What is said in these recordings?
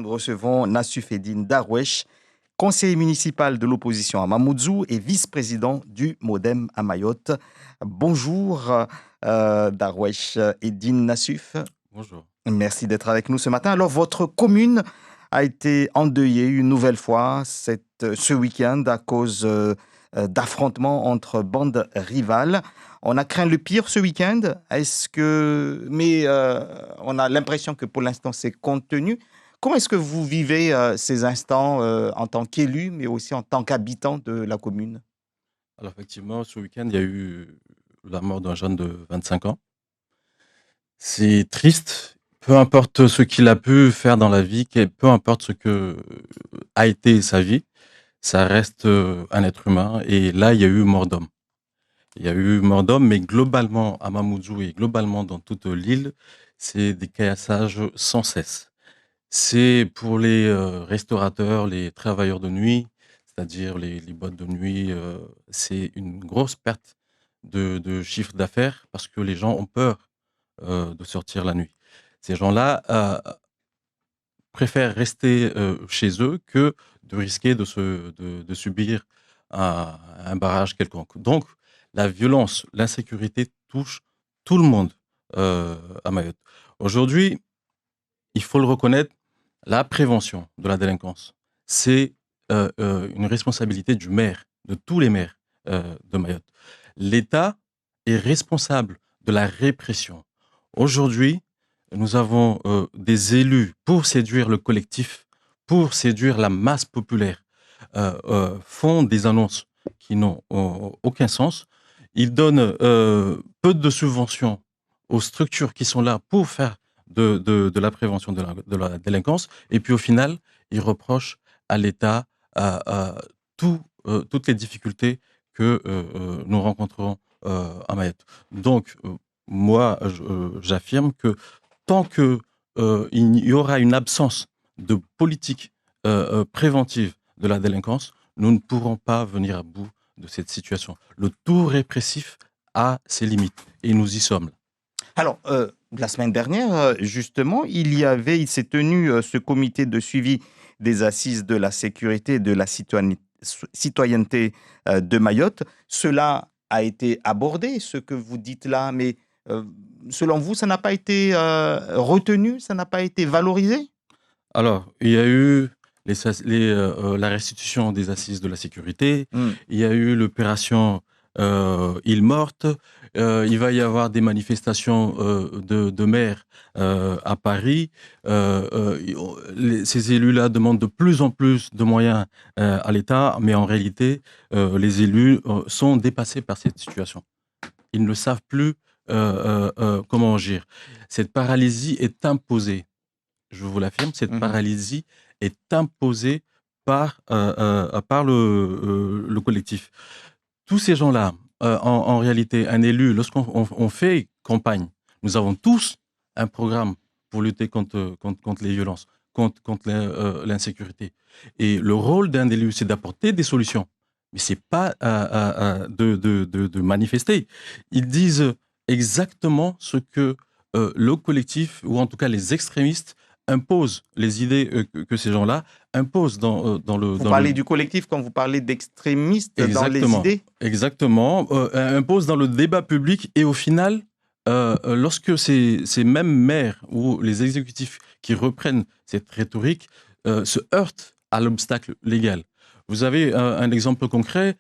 nous recevons Nassuf Eddine Darwesh, conseiller municipal de l'opposition à Mamoudzou et vice-président du MODEM à Mayotte. Bonjour Darwesh Eddine Nassuf. Bonjour. Merci d'être avec nous ce matin. Alors, votre commune a été endeuillée une nouvelle fois ce week-end à cause d'affrontements entre bandes rivales. On a craint le pire ce week-end. Mais on a l'impression que pour l'instant c'est contenu. Comment est-ce que vous vivez ces instants en tant qu'élu, mais aussi en tant qu'habitant de la commune? Alors effectivement, ce week-end, il y a eu la mort d'un jeune de 25 ans. C'est triste, peu importe ce qu'il a pu faire dans la vie, peu importe ce que a été sa vie, ça reste un être humain. Et là, il y a eu mort d'homme. Il y a eu mort d'homme, mais globalement à Mamoudzou et globalement dans toute l'île, c'est des caillassages sans cesse. C'est pour les restaurateurs, les travailleurs de nuit, c'est-à-dire les boîtes de nuit, c'est une grosse perte de chiffre d'affaires parce que les gens ont peur de sortir la nuit. Ces gens-là préfèrent rester chez eux que de risquer de subir un barrage quelconque. Donc, la violence, l'insécurité touche tout le monde à Mayotte. Aujourd'hui, il faut le reconnaître, la prévention de la délinquance, c'est une responsabilité du maire, de tous les maires de Mayotte. L'État est responsable de la répression. Aujourd'hui, nous avons des élus pour séduire le collectif, pour séduire la masse populaire, font des annonces qui n'ont aucun sens. Ils donnent peu de subventions aux structures qui sont là pour faire de la prévention de la délinquance. Et puis au final, ils reprochent à l'État toutes les difficultés que nous rencontrons à Mayotte. Donc, moi, j'affirme que tant qu'il y aura une absence de politique préventive de la délinquance, nous ne pourrons pas venir à bout de cette situation. Le tout répressif a ses limites et nous y sommes. Alors, la semaine dernière, justement, il s'est tenu ce comité de suivi des assises de la sécurité et de la citoyenneté de Mayotte. Cela a été abordé, ce que vous dites là, mais selon vous, ça n'a pas été retenu, ça n'a pas été valorisé? Alors, il y a eu la restitution des assises de la sécurité, Hmm. il y a eu l'opération Île Morte, il va y avoir des manifestations de maires à Paris. Ces élus-là demandent de plus en plus de moyens à l'État, mais en réalité, les élus sont dépassés par cette situation. Ils ne savent plus comment agir. Cette paralysie est imposée. Je vous l'affirme, cette Mhm. paralysie est imposée par le collectif. Tous ces gens-là, en réalité, un élu, lorsqu'on fait campagne, nous avons tous un programme pour lutter contre les violences, contre l'insécurité. Et le rôle d'un élu, c'est d'apporter des solutions. Mais c'est pas de manifester. Ils disent exactement ce que le collectif, ou en tout cas les extrémistes, imposent, les idées que ces gens-là imposent Vous parlez du collectif quand vous parlez d'extrémistes dans les Exactement, idées? exactement. Impose dans le débat public et au final, lorsque ces mêmes maires ou les exécutifs qui reprennent cette rhétorique se heurtent à l'obstacle légal. Vous avez un exemple concret.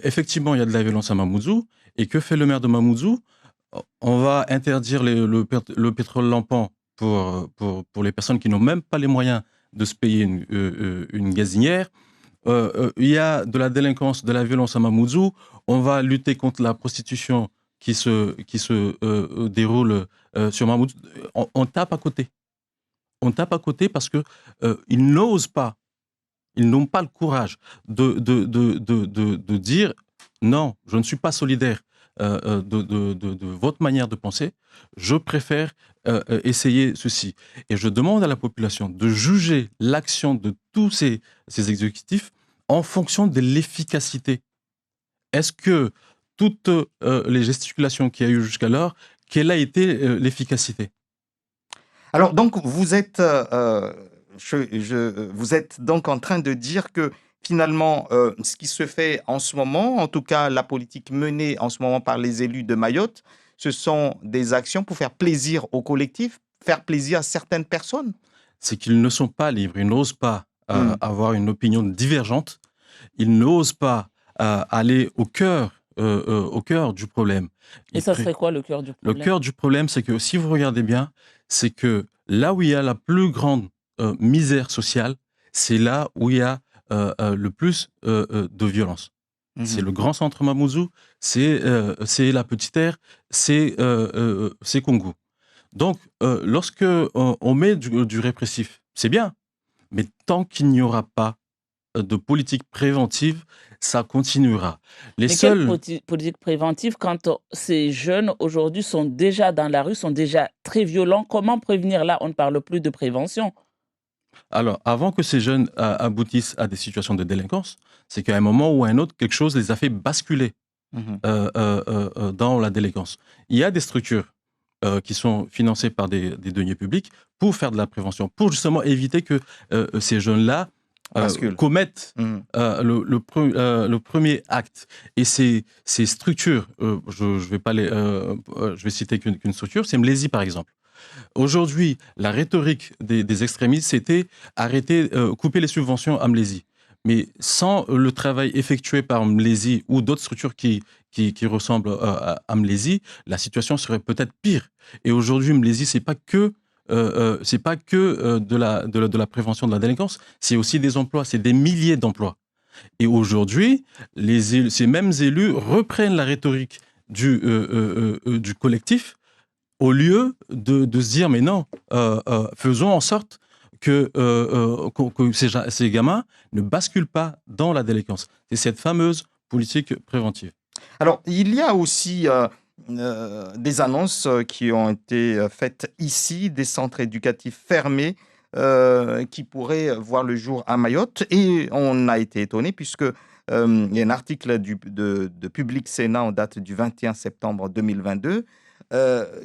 Effectivement, il y a de la violence à Mamoudzou. Et que fait le maire de Mamoudzou? On va interdire le pétrole lampant pour les personnes qui n'ont même pas les moyens de se payer une gazinière. Il y a de la délinquance, de la violence à Mamoudzou. On va lutter contre la prostitution qui se déroule sur Mamoudzou. On tape à côté. On tape à côté parce que ils n'osent pas, ils n'ont pas le courage de dire non, je ne suis pas solidaire de votre manière de penser. Je préfère essayer ceci. Et je demande à la population de juger l'action de tous ces exécutifs en fonction de l'efficacité. Est-ce que toutes les gesticulations qu'il y a eu jusqu'alors, quelle a été l'efficacité? Alors, donc, vous êtes vous êtes donc en train de dire que finalement, ce qui se fait en ce moment, en tout cas la politique menée en ce moment par les élus de Mayotte, ce sont des actions pour faire plaisir au collectif, faire plaisir à certaines personnes. C'est qu'ils ne sont pas libres, ils n'osent pas Hmm. avoir une opinion divergente, ils n'osent pas aller au cœur du problème. Et Ils ça pré- serait quoi le cœur du Le problème? cœur du problème, c'est que si vous regardez bien, c'est que là où il y a la plus grande misère sociale, c'est là où il y a le plus de violence. C'est Mhm. le grand centre Mamoudzou, c'est la petite terre, c'est Congo. Donc, lorsque on met du répressif, c'est bien, mais tant qu'il n'y aura pas de politique préventive, ça continuera. Les Mais quelle seuls politique préventive quand ces jeunes aujourd'hui sont déjà dans la rue, sont déjà très violents? Comment prévenir? Là, on ne parle plus de prévention. Alors, avant que ces jeunes aboutissent à des situations de délinquance, c'est qu'à un moment ou à un autre, quelque chose les a fait basculer Mhm. dans la délinquance. Il y a des structures qui sont financées par des deniers publics pour faire de la prévention, pour justement éviter que ces jeunes-là Bascule. commettent Mhm. le premier acte. Et ces structures, je vais pas je vais citer qu'une structure, c'est Mlési par exemple. Aujourd'hui, la rhétorique des extrémistes, c'était arrêter, couper les subventions à Mlési. Mais sans le travail effectué par Mlési ou d'autres structures qui ressemblent à Mlési, la situation serait peut-être pire. Et aujourd'hui, Mlési, c'est pas que de la prévention de la délinquance, c'est aussi des emplois, c'est des milliers d'emplois. Et aujourd'hui, ces mêmes élus reprennent la rhétorique du collectif au lieu de se dire, mais non, faisons en sorte que ces gamins ne basculent pas dans la délinquance. C'est cette fameuse politique préventive. Alors, il y a aussi des annonces qui ont été faites ici, des centres éducatifs fermés qui pourraient voir le jour à Mayotte. Et on a été étonné puisque il y a un article de Public Sénat en date du 21 septembre 2022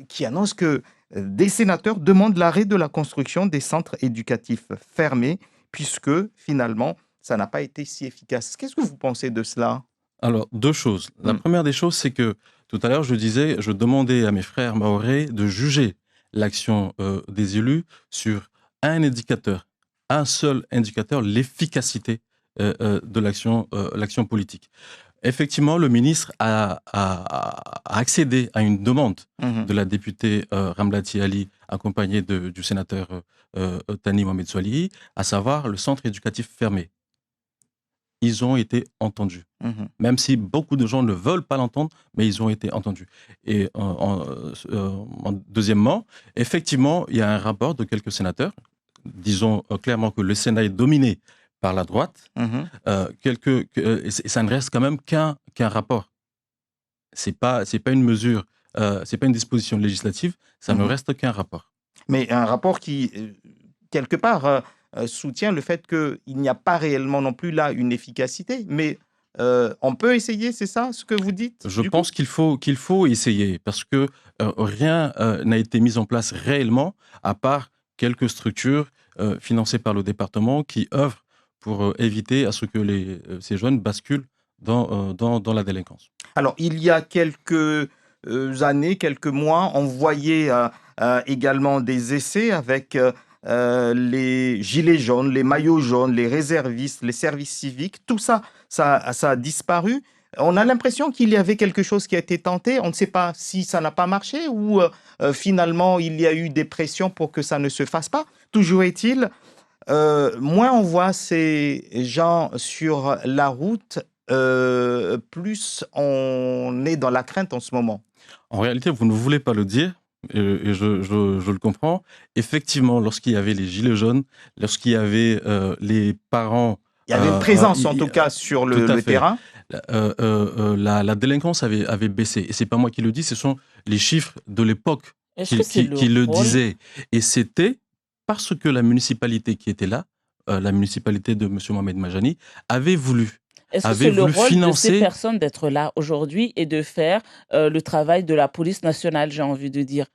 qui annonce que des sénateurs demandent l'arrêt de la construction des centres éducatifs fermés puisque finalement, ça n'a pas été si efficace. Qu'est-ce que vous pensez de cela? Alors, deux choses. La Hmm. première des choses, c'est que tout à l'heure, je demandais à mes frères mahorais de juger l'action des élus sur un indicateur, un seul indicateur, l'efficacité de l'action politique. Effectivement, le ministre a accédé à une demande Mhm. de la députée Ramlati Ali, accompagnée du sénateur Tani Mohamed Soilihi, à savoir le centre éducatif fermé. Ils ont été entendus. Mhm. Même si beaucoup de gens ne veulent pas l'entendre, mais ils ont été entendus. Et deuxièmement, effectivement, il y a un rapport de quelques sénateurs. Disons clairement que le Sénat est dominé par la droite. Mhm. Et ça ne reste quand même qu'un rapport. C'est pas une mesure, c'est pas une disposition législative, ça ne Mhm. reste qu'un rapport. Mais un rapport qui, quelque part, soutient le fait qu'il n'y a pas réellement non plus là une efficacité. Mais on peut essayer, c'est ça ce que vous dites, Je du coup? pense qu'il faut essayer parce que rien n'a été mis en place réellement, à part quelques structures financées par le département qui œuvrent pour éviter à ce que ces jeunes basculent dans la délinquance. Alors, il y a quelques années, quelques mois, on voyait également des essais avec les gilets jaunes, les maillots jaunes, les réservistes, les services civiques. Tout ça, ça a disparu. On a l'impression qu'il y avait quelque chose qui a été tenté. On ne sait pas si ça n'a pas marché ou finalement il y a eu des pressions pour que ça ne se fasse pas. Toujours est-il, moins on voit ces gens sur la route, plus on est dans la crainte en ce moment. En réalité, vous ne voulez pas le dire, et je le comprends. Effectivement, lorsqu'il y avait les gilets jaunes, lorsqu'il y avait les parents, Il y avait une présence en i- tout i- cas sur tout à le fait, terrain. la délinquance avait baissé. Et c'est pas moi qui le dis, ce sont les chiffres de l'époque Est-ce que qui, c'est qui- le qui le rôle? disaient. Et c'était parce que la municipalité qui était là, la municipalité de M. Mohamed Majani, avait voulu, Est-ce que avait c'est le voulu rôle de ces financer. personnes d'être là aujourd'hui et de faire le travail de la police nationale, j'ai envie de dire?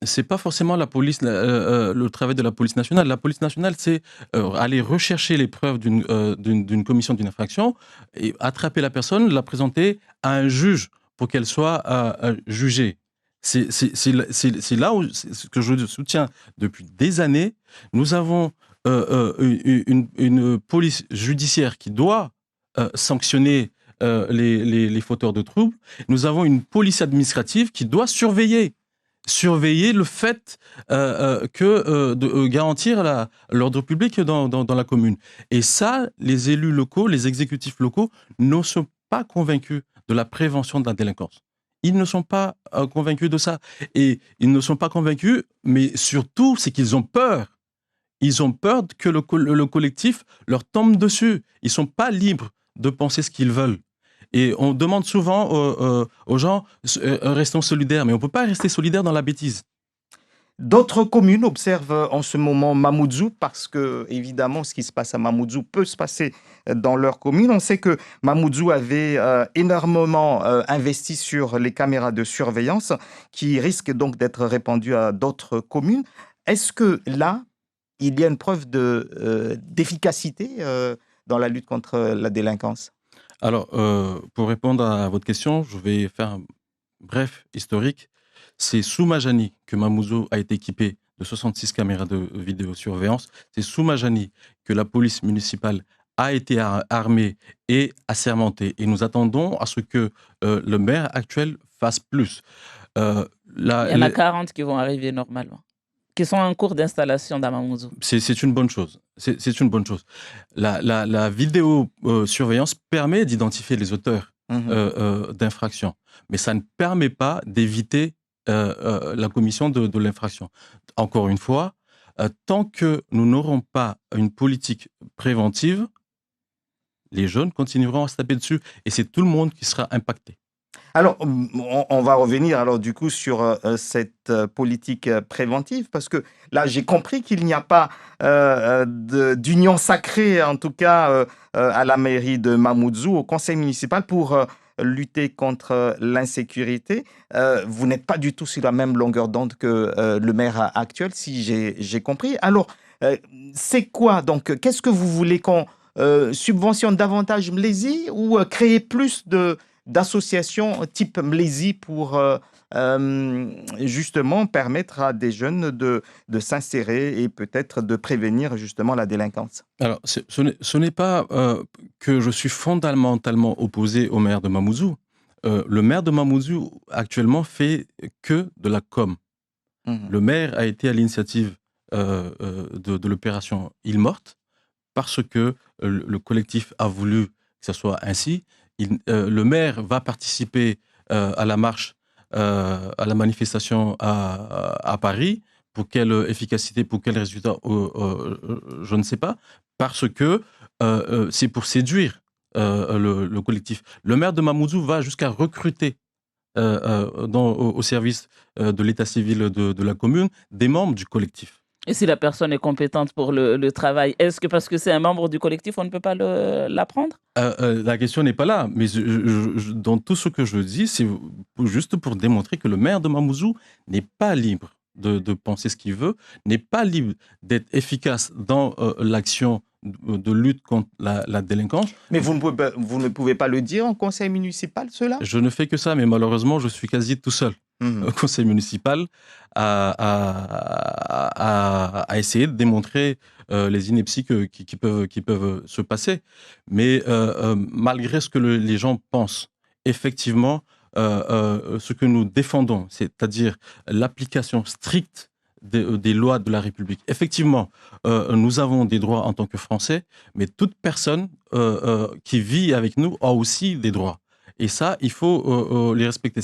C'est pas forcément la police, le travail de la police nationale. La police nationale, c'est aller rechercher les preuves d'une commission d'une infraction et attraper la personne, la présenter à un juge pour qu'elle soit jugée. C'est là où ce que je soutiens depuis des années. Nous avons une police judiciaire qui doit sanctionner les fauteurs de troubles. Nous avons une police administrative qui doit surveiller le fait de garantir l'ordre public dans la commune. Et ça, les élus locaux, les exécutifs locaux ne sont pas convaincus de la prévention de la délinquance. Ils ne sont pas convaincus de ça. Et ils ne sont pas convaincus, mais surtout, c'est qu'ils ont peur. Ils ont peur que le collectif leur tombe dessus. Ils ne sont pas libres de penser ce qu'ils veulent. Et on demande souvent aux gens, restons solidaires, mais on ne peut pas rester solidaire dans la bêtise. D'autres communes observent en ce moment Mamoudzou parce que, évidemment, ce qui se passe à Mamoudzou peut se passer dans leur commune. On sait que Mamoudzou avait énormément investi sur les caméras de surveillance qui risquent donc d'être répandues à d'autres communes. Est-ce que là, il y a une preuve d'efficacité dans la lutte contre la délinquance? Alors, pour répondre à votre question, je vais faire un bref historique. C'est sous Majani que Mamoudzou a été équipé de 66 caméras de vidéosurveillance. C'est sous Majani que la police municipale a été armée et assermentée. Et nous attendons à ce que le maire actuel fasse plus. Il y en a 40 qui vont arriver normalement, qui sont en cours d'installation dans Mamoudzou. C'est une bonne chose. C'est une bonne chose. La vidéosurveillance permet d'identifier les auteurs d'infractions, mais ça ne permet pas d'éviter la commission de l'infraction. Encore une fois, tant que nous n'aurons pas une politique préventive, les jeunes continueront à se taper dessus et c'est tout le monde qui sera impacté. Alors, on va revenir alors du coup sur cette politique préventive parce que là, j'ai compris qu'il n'y a pas d'union sacrée, en tout cas à la mairie de Mamoudzou, au conseil municipal pour lutter contre l'insécurité. Vous n'êtes pas du tout sur la même longueur d'onde que le maire actuel, si j'ai compris. Alors, c'est quoi donc? Qu'est-ce que vous voulez qu'on subventionne davantage Mlézi ou créer plus d'associations type Mlézi pour justement permettre à des jeunes de s'insérer et peut-être de prévenir justement la délinquance? Alors, ce n'est pas que je suis fondamentalement opposé au maire de Mamoudzou. Le maire de Mamoudzou actuellement fait que de la com. Le maire a été à l'initiative de l'opération Île Morte parce que le collectif a voulu que ça soit ainsi. Le maire va participer à la marche, à la manifestation à Paris. Pour quelle efficacité, pour quel résultat, je ne sais pas. Parce que c'est pour séduire le collectif. Le maire de Mamoudzou va jusqu'à recruter au service de l'état civil de la commune des membres du collectif. Et si la personne est compétente pour le travail, est-ce que parce que c'est un membre du collectif, on ne peut pas l'apprendre? La question n'est pas là, mais dans tout ce que je dis, c'est juste pour démontrer que le maire de Mamoudzou n'est pas libre de penser ce qu'il veut, n'est pas libre d'être efficace dans l'action de lutte contre la délinquance. Mais vous ne pouvez pas le dire en conseil municipal, cela? Je ne fais que ça, mais malheureusement, je suis quasi tout seul au conseil municipal à essayer de démontrer les inepties qui peuvent se passer. Mais malgré ce que les gens pensent, effectivement, ce que nous défendons, c'est-à-dire l'application stricte des lois de la République. Effectivement, nous avons des droits en tant que Français, mais toute personne qui vit avec nous a aussi des droits. Et ça, il faut les respecter.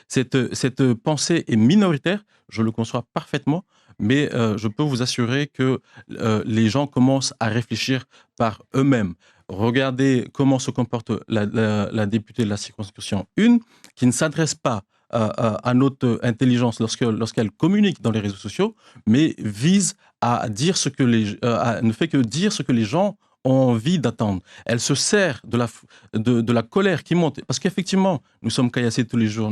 Cette pensée est minoritaire, je le conçois parfaitement, mais je peux vous assurer que les gens commencent à réfléchir par eux-mêmes. Regardez comment se comporte la députée de la circonscription 1, qui ne s'adresse pas à notre intelligence lorsqu'elle communique dans les réseaux sociaux, mais vise à dire ne fait que dire ce que les gens ont envie d'attendre. Elles se servent de la colère qui monte. Parce qu'effectivement, nous sommes caillassés tous les jours.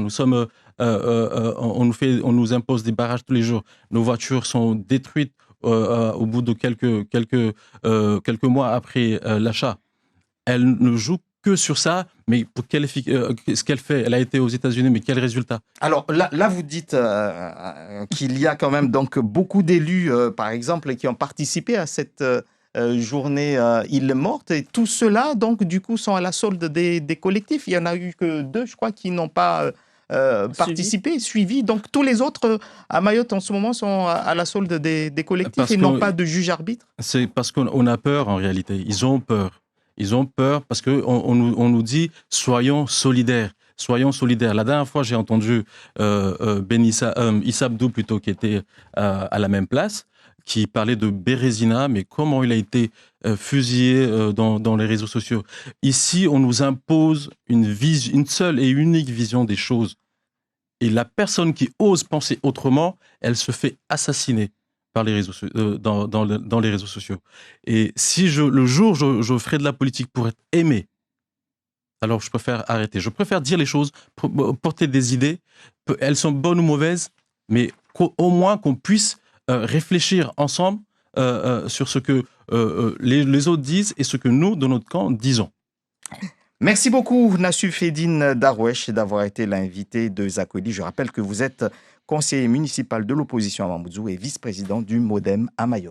On nous impose des barrages tous les jours. Nos voitures sont détruites au bout de quelques mois après l'achat. Elle ne joue que sur ça, mais pour ce qu'elle fait, elle a été aux États-Unis, mais quel résultat? Alors là, vous dites qu'il y a quand même donc beaucoup d'élus, par exemple, qui ont participé à cette journée île morte, et tous ceux-là, donc, du coup, sont à la solde des collectifs. Il y en a eu que 2, je crois, qui n'ont pas participé, suivi. Donc, tous les autres à Mayotte en ce moment sont à la solde des collectifs et n'ont pas de juge-arbitre. C'est parce qu'on a peur, en réalité. Ils ont peur. Ils ont peur parce qu'on nous dit « soyons solidaires ». Soyons solidaires. La dernière fois, j'ai entendu Issa Abdou, plutôt, qui était à la même place, qui parlait de Bérésina, mais comment il a été fusillé dans les réseaux sociaux. Ici, on nous impose une seule et unique vision des choses. Et la personne qui ose penser autrement, elle se fait assassiner par les réseaux, dans les réseaux sociaux. Et si le jour je ferai de la politique pour être aimé, alors je préfère arrêter. Je préfère dire les choses, porter des idées. Elles sont bonnes ou mauvaises, mais au moins qu'on puisse réfléchir ensemble sur ce que les autres disent et ce que nous, de notre camp, disons. Merci beaucoup, Nassuf Eddine Darwesh, d'avoir été l'invité de Zakweli. Je rappelle que vous êtes conseiller municipal de l'opposition à Mamoudzou et vice-président du MODEM à Mayotte.